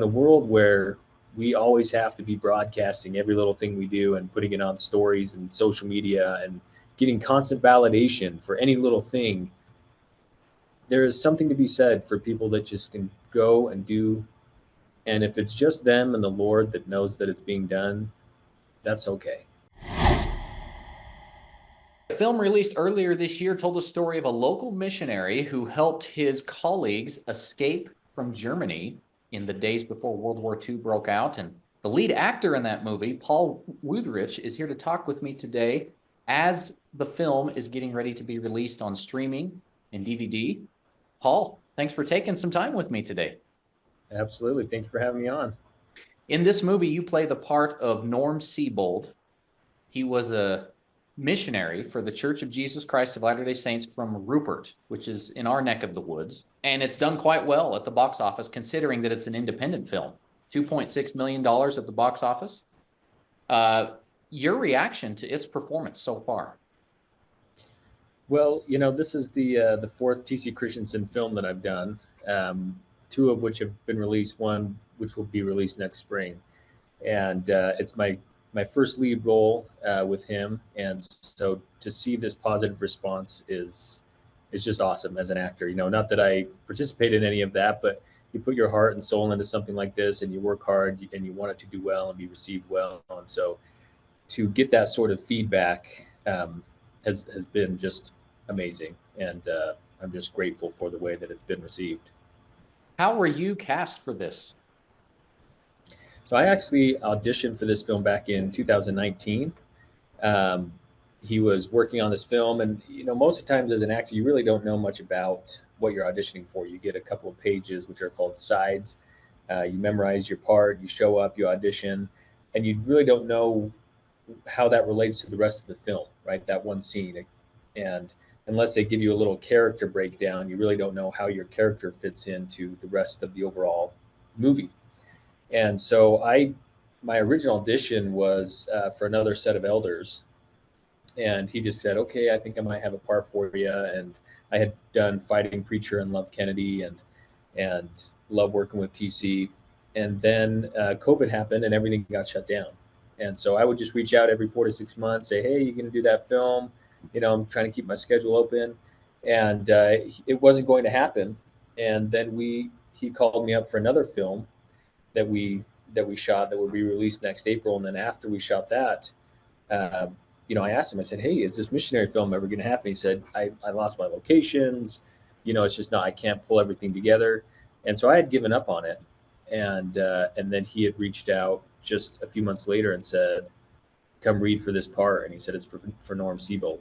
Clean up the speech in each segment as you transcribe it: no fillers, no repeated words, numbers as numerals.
a world where we always have to be broadcasting every little thing we do and putting it on stories and social media and getting constant validation for any little thing, there is something to be said for people that just can go and do. And if it's just them and the Lord that knows that it's being done, that's okay. A film released earlier this year told the story of a local missionary who helped his colleagues escape from Germany in the days before World War II broke out. And the lead actor in that movie, Paul Wuthrich, is here to talk with me today as the film is getting ready to be released on streaming and DVD. Paul, thanks for taking some time with me today. Absolutely. Thank you for having me on. In this movie, you play the part of Norm Seibold. He was a missionary for the Church of Jesus Christ of Latter-day Saints from Rupert, which is in our neck of the woods. And it's done quite well at the box office, considering that it's an independent film. $2.6 million at the box office. Your reaction to its performance so far? Well, this is the fourth T.C. Christensen film that I've done, two of which have been released, one which will be released next spring. And it's my first lead role with him. And so to see this positive response is just awesome as an actor. Not that I participate in any of that, but you put your heart and soul into something like this and you work hard and you want it to do well and be received well. And so to get that sort of feedback has been just amazing. And I'm just grateful for the way that it's been received. How were you cast for this? So I actually auditioned for this film back in 2019. He was working on this film, and most of the times as an actor, you really don't know much about what you're auditioning for. You get a couple of pages, which are called sides. You memorize your part, you show up, you audition, and you really don't know how that relates to the rest of the film, right? That one scene. And unless they give you a little character breakdown, you really don't know how your character fits into the rest of the overall movie. And so my original audition was for another set of elders, and he just said, "Okay, I think I might have a part for you." And I had done Fighting Preacher and Love Kennedy, and love working with TC. And then COVID happened, and everything got shut down. And so I would just reach out every 4 to 6 months, say, "Hey, you going to do that film?" I'm trying to keep my schedule open, and it wasn't going to happen. And then he called me up for another film that we shot that will be released next April. And then after we shot that, I asked him, I said, "Hey, is this missionary film ever going to happen?" He said, I lost my locations. It's just not, I can't pull everything together. And so I had given up on it. And then he had reached out just a few months later and said, "Come read for this part." And he said, "It's for Norm Seibold."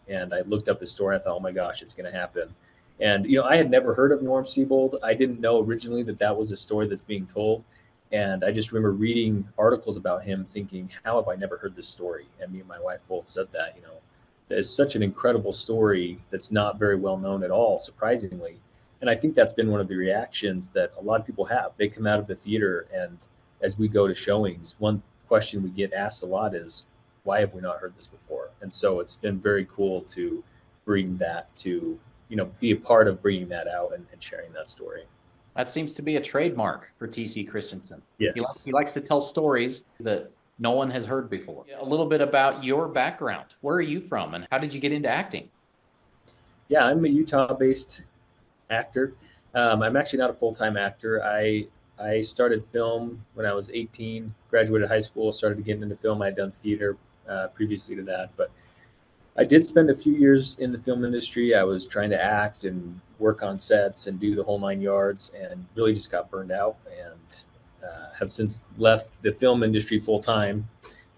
And I looked up his story. I thought, oh my gosh, it's going to happen. And, I had never heard of Norm Seibold. I didn't know originally that was a story that's being told. And I just remember reading articles about him thinking, how have I never heard this story? And me and my wife both said that, it's such an incredible story that's not very well known at all, surprisingly. And I think that's been one of the reactions that a lot of people have. They come out of the theater, and as we go to showings, one question we get asked a lot is, why have we not heard this before? And so it's been very cool to bring that to, be a part of bringing that out and sharing that story. That seems to be a trademark for T.C. Christensen. Yes. He likes to tell stories that no one has heard before. A little bit about your background. Where are you from, and how did you get into acting? Yeah, I'm a Utah-based actor. I'm actually not a full-time actor. I started film when I was 18, graduated high school, started getting into film. I had done theater previously to that, but I did spend a few years in the film industry. I was trying to act and work on sets and do the whole 9 yards, and really just got burned out, and have since left the film industry full time.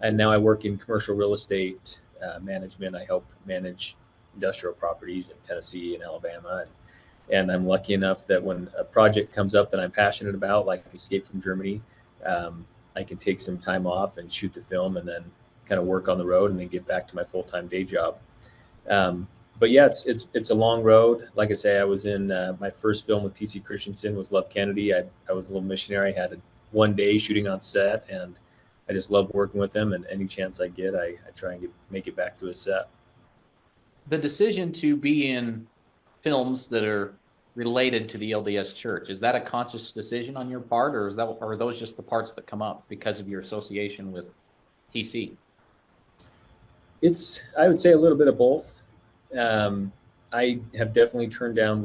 And now I work in commercial real estate management. I help manage industrial properties in Tennessee and Alabama. And I'm lucky enough that when a project comes up that I'm passionate about, like Escape from Germany, I can take some time off and shoot the film, and then kind of work on the road, and then get back to my full-time day job. But yeah, it's a long road. Like I say, I was in my first film with T.C. Christensen was Love Kennedy. I was a little missionary. I had one day shooting on set, and I just love working with him. And any chance I get, I try and make it back to a set. The decision to be in films that are related to the LDS Church. Is that a conscious decision on your part, or are those just the parts that come up because of your association with TC? I would say a little bit of both. Um, I have definitely turned down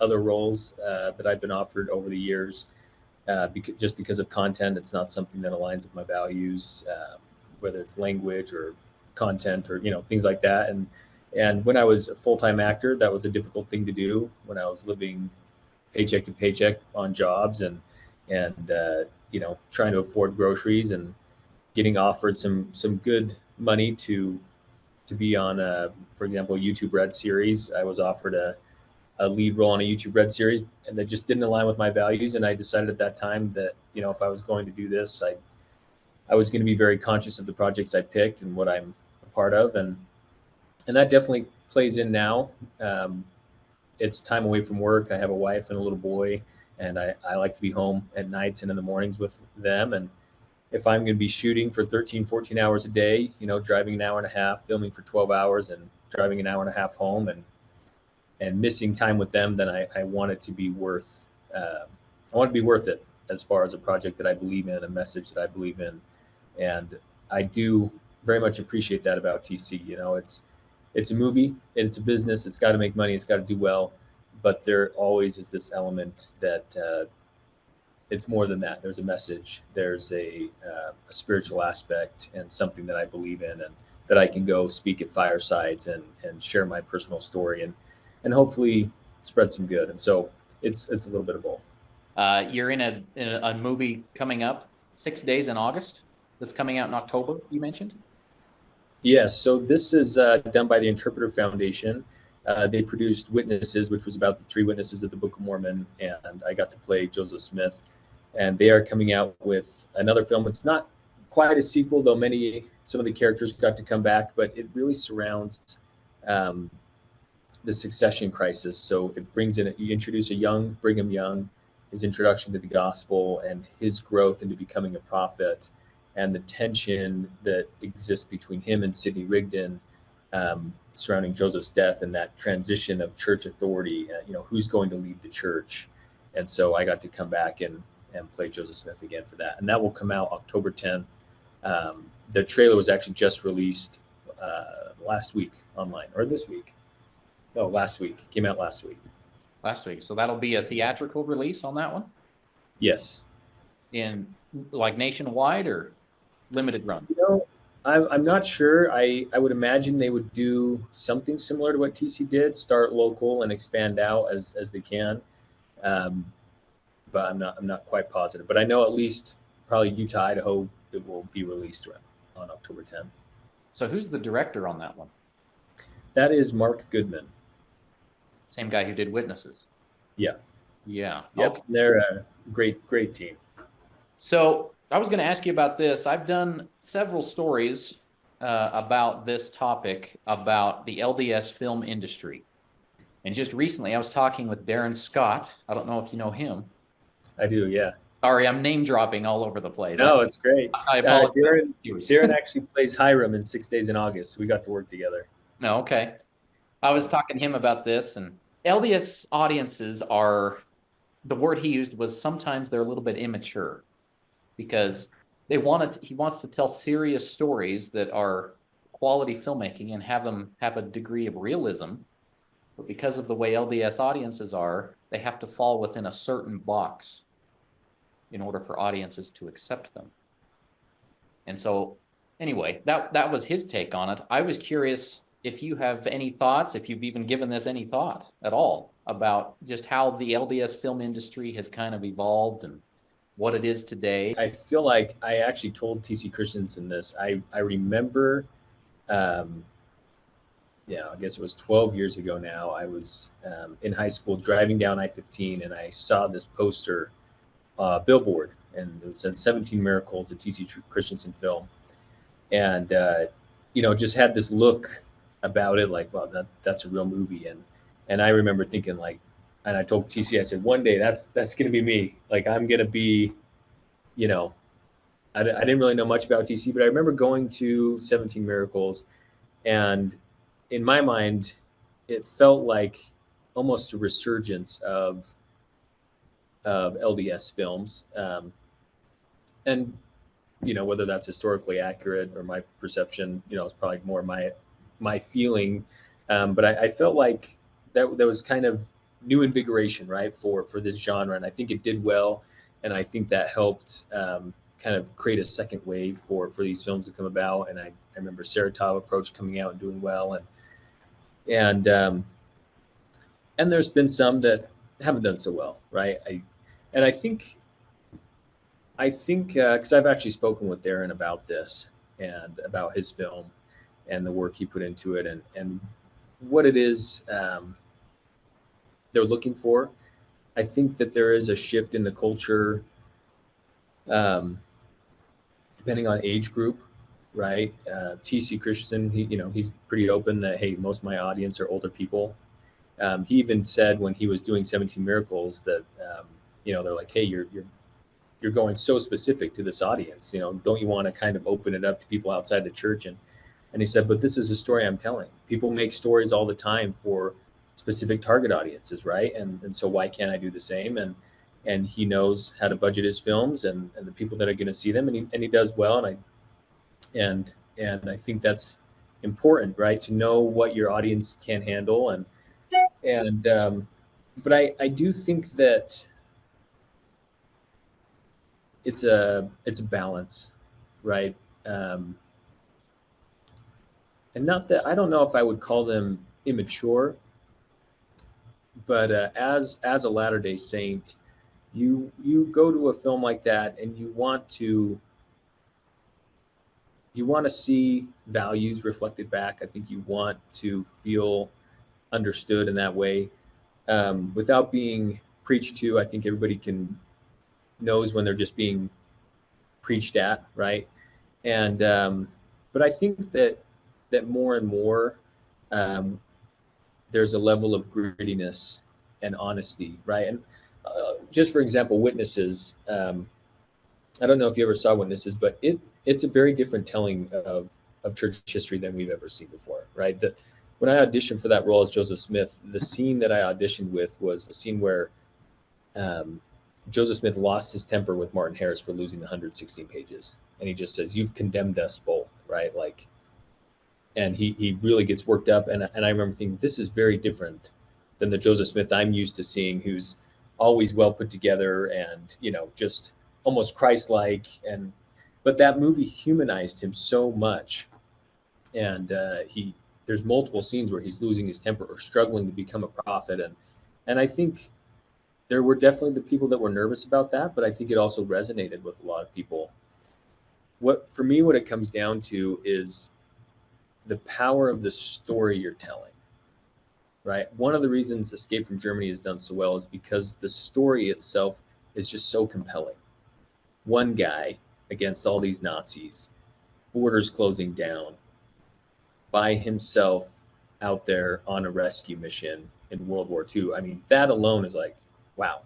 other roles that I've been offered over the years, just because of content. It's not something that aligns with my values, whether it's language or content or things like that. And when I was a full-time actor, that was a difficult thing to do when I was living paycheck to paycheck on jobs and trying to afford groceries and getting offered some good money to be on for example, a YouTube Red series. I was offered a lead role on a YouTube Red series, and that just didn't align with my values. And I decided at that time that if I was going to do this, I was going to be very conscious of the projects I picked and what I'm a part of, and that definitely plays in now. It's time away from work. I have a wife and a little boy, and I like to be home at nights and in the mornings with them. And if I'm going to be shooting for 13, 14 hours a day, driving an hour and a half, filming for 12 hours and driving an hour and a half home and missing time with them, then I want it to be I want it to be worth it as far as a project that I believe in, a message that I believe in. And I do very much appreciate that about TC. It's a movie and it's a business. It's got to make money. It's got to do well. But there always is this element that it's more than that. There's a message. There's a spiritual aspect and something that I believe in, and that I can go speak at firesides and share my personal story and hopefully spread some good. And so it's a little bit of both. You're in a movie coming up 6 days in August that's coming out in October, you mentioned? Yes. So this is done by the Interpreter Foundation. They produced Witnesses, which was about the three witnesses of the Book of Mormon, and I got to play Joseph Smith. And they are coming out with another film. It's not quite a sequel, though some of the characters got to come back, but it really surrounds the succession crisis. So it brings in, you introduce a young Brigham Young, his introduction to the gospel and his growth into becoming a prophet, and the tension that exists between him and Sidney Rigdon surrounding Joseph's death and that transition of church authority, who's going to lead the church. And so I got to come back and play Joseph Smith again for that. And that will come out October 10th. The trailer was actually just released last week online, or this week. No, last week. Came out last week. Last week. So that'll be a theatrical release on that one? Yes. In like nationwide or limited run? I'm not sure. I would imagine they would do something similar to what TC did, start local and expand out as they can. But I'm not quite positive. But I know at least probably Utah, Idaho, it will be released on October 10th. So who's the director on that one? That is Mark Goodman. Same guy who did Witnesses. Yeah. Yeah. Yep. Okay. They're a great team. So I was going to ask you about this. I've done several stories about this topic, about the LDS film industry. And just recently, I was talking with Darren Scott. I don't know if you know him. I do, yeah. Sorry, I'm name dropping all over the place. No, it's great. I apologize. Darren actually plays Hiram in 6 Days in August. We got to work together. No, okay. I was talking to him about this, and LDS audiences are, the word he used was sometimes they're a little bit immature, because he wants to tell serious stories that are quality filmmaking and have them have a degree of realism. But because of the way LDS audiences are, they have to fall within a certain box in order for audiences to accept them. And so anyway, that was his take on it. I was curious if you have any thoughts, if you've even given this any thought at all about just how the LDS film industry has kind of evolved and what it is today. I feel like I actually told TC Christensen this. I remember, I guess it was 12 years ago now. I was in high school driving down I-15, and I saw this poster billboard, and it said 17 Miracles, a TC Christensen film. And, just had this look about it, like, wow, that's a real movie. And I remember thinking, like, and I told TC, I said, one day that's going to be me. Like, I'm going to be, I didn't really know much about TC, but I remember going to 17 Miracles, and in my mind, it felt like almost a resurgence of LDS films, and whether that's historically accurate or my perception, it's probably more my feeling. But I felt like that was kind of new invigoration, right, for this genre, and I think it did well, and I think that helped kind of create a second wave for these films to come about. And I remember Saratov Approach coming out and doing well, and and there's been some that haven't done so well, right? And I think because I've actually spoken with Darren about this and about his film and the work he put into it, and what it is they're looking for. I think that there is a shift in the culture, um, depending on age group, right? TC Christensen, he's pretty open that, hey, most of my audience are older people. He even said when he was doing 17 Miracles that they're like, hey, you're going so specific to this audience. Don't you want to kind of open it up to people outside the church? And he said, but this is a story I'm telling. People make stories all the time for specific target audiences, right? And so why can't I do the same? And he knows how to budget his films and the people that are going to see them, and he does well. And I think that's important, right? To know what your audience can handle, and but I do think that it's a balance, right? And not that, I don't know if I would call them immature, but as a Latter-day Saint, you go to a film like that and you want to see values reflected back. I think you want to feel understood in that way, without being preached to. I think everybody knows when they're just being preached at, right? And but I think that more and more, um, there's a level of grittiness and honesty, right? And just for example, Witnesses. I don't know if you ever saw Witnesses, but it's a very different telling of church history than we've ever seen before, right? When I auditioned for that role as Joseph Smith, the scene that I auditioned with was a scene where um, Joseph Smith lost his temper with Martin Harris for losing the 116 pages, and he just says, "You've condemned us both," right? Like, and he really gets worked up, and I remember thinking, this is very different than the Joseph Smith I'm used to seeing, who's always well put together and just almost Christ-like. And but that movie humanized him so much, and there's multiple scenes where he's losing his temper or struggling to become a prophet, and I think there were definitely the people that were nervous about that, but I think it also resonated with a lot of people. What it comes down to is the power of the story you're telling, right? One of the reasons Escape from Germany has done so well is because the story itself is just so compelling. One guy against all these Nazis, borders closing down, by himself out there on a rescue mission in World War II. I mean, that alone is like, wow,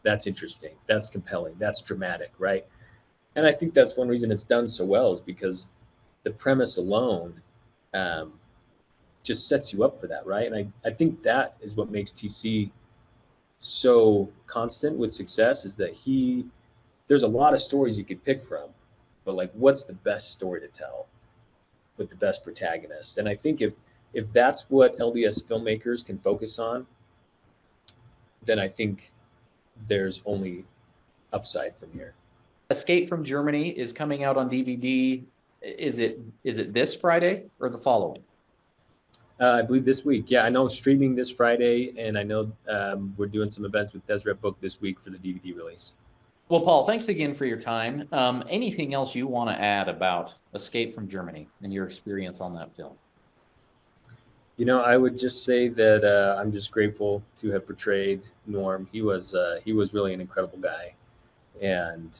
that's interesting. That's compelling. That's dramatic, right? And I think that's one reason it's done so well, is because the premise alone um, just sets you up for that, right? And I think that is what makes TC so constant with success, is that there's a lot of stories you could pick from, but like, what's the best story to tell with the best protagonist? And I think if that's what LDS filmmakers can focus on, then I think there's only upside from here. Escape from Germany is coming out on DVD. Is it this Friday or the following? I believe this week. Yeah, I know streaming this Friday, and I know we're doing some events with Deseret Book this week for the DVD release. Well, Paul, thanks again for your time. Anything else you want to add about Escape from Germany and your experience on that film? I would just say that I'm just grateful to have portrayed Norm. He was really an incredible guy, and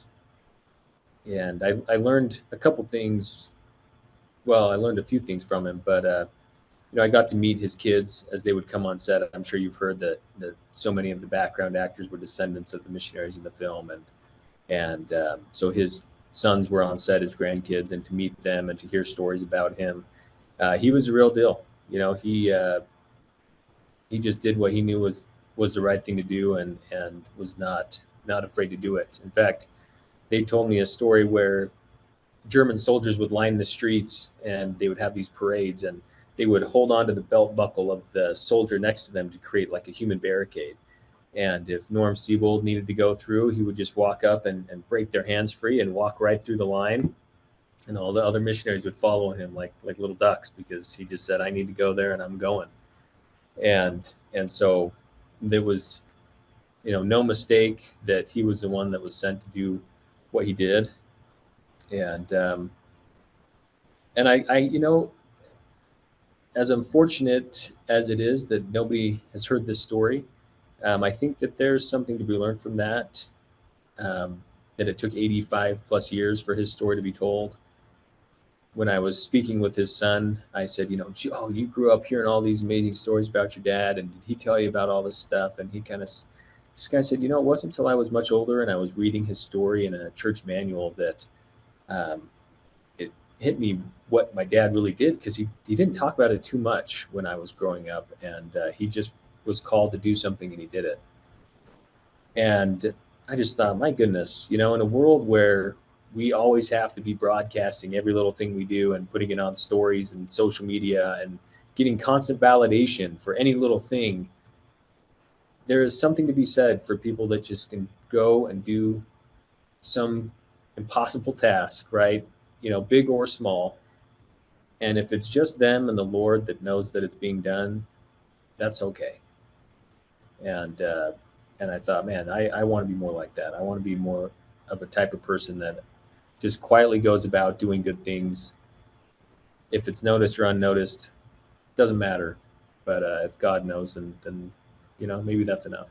I learned a couple things. Well, I learned a few things from him, but I got to meet his kids as they would come on set. I'm sure you've heard that so many of the background actors were descendants of the missionaries in the film, and so his sons were on set as grandkids, and to meet them and to hear stories about him, he was a real deal. he just did what he knew was the right thing to do, and was not afraid to do it. In fact, they told me a story where German soldiers would line the streets and they would have these parades, and they would hold on to the belt buckle of the soldier next to them to create like a human barricade. And if Norm Seibold needed to go through, he would just walk up and break their hands free and walk right through the line. And all the other missionaries would follow him like little ducks, because he just said, "I need to go there, and I'm going." And so there was, no mistake that he was the one that was sent to do what he did. And as unfortunate as it is that nobody has heard this story, I think that there's something to be learned from that. That it took 85 plus years for his story to be told. When I was speaking with his son, I said, "Oh, you grew up hearing all these amazing stories about your dad, and did he tell you about all this stuff?" And this guy said, "It wasn't until I was much older and I was reading his story in a church manual that um, it hit me what my dad really did, because he didn't talk about it too much when I was growing up, and he just was called to do something and he did it." And I just thought, my goodness, in a world where we always have to be broadcasting every little thing we do and putting it on stories and social media and getting constant validation for any little thing, there is something to be said for people that just can go and do some impossible task, right? Big or small. And if it's just them and the Lord that knows that it's being done, that's okay. And I thought, man, I want to be more like that. I want to be more of a type of person that just quietly goes about doing good things. If it's noticed or unnoticed, doesn't matter. But if God knows, then maybe that's enough.